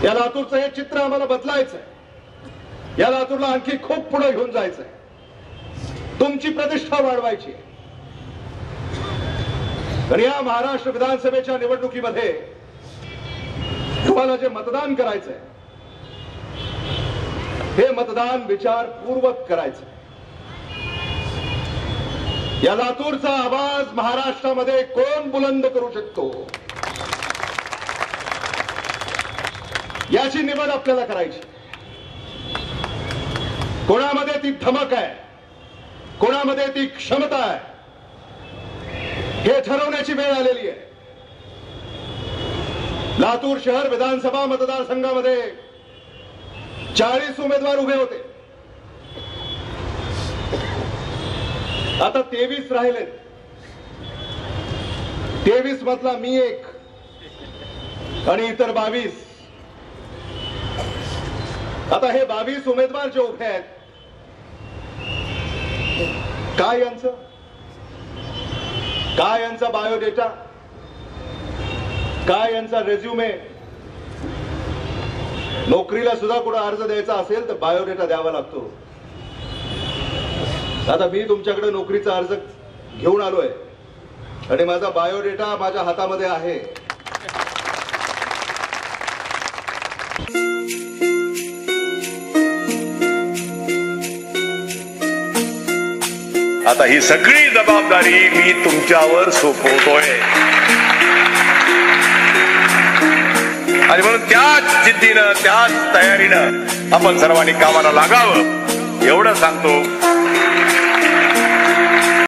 या लातूरचं हे चित्र आम्हाला बदलायचंय। या लातूरला आणखी खूप पुढे घेऊन जायचंय, तुमची प्रतिष्ठा वाढवायची। तर या महाराष्ट्र विधानसभेच्या निवडणुकीमध्ये तुम्हाला जे मतदान करायचंय हे मतदान विचारपूर्वक करायचंय। या लातूरचा आवाज महाराष्ट्रामध्ये कोण बुलंद करू शकतो याची निवड आपल्याला करायची। कोणामध्ये ती धमक आहे, कोणामध्ये ती क्षमता आहे, हे ठरवण्याची वेळ आलेली आहे। लातूर शहर विधानसभा मतदारसंघामध्ये 40 उमेदवार उभे होते, आता 23 राहिलेत। 23 मधला मी एक आणि इतर 22। आता हे 22 उमेदवार जे उभे आहेत, काय यांचा बायोडेटा, काय यांचा रेझ्युमे, नोकरीला सुद्धा कुठे अर्ज द्यायचा असेल तर बायोडेटा द्यावा लागतो। आता मी तुमच्याकडे नोकरीचा अर्ज घेऊन आलोय आणि माझा बायोडेटा माझ्या हातामध्ये आहे। आता ही सगळी जबाबदारी मी तुमच्यावर सोपवतोय आणि म्हणून त्याच जिद्दीनं, त्याच तयारीनं आपण सर्वांनी कामाला लागावं एवढं सांगतो।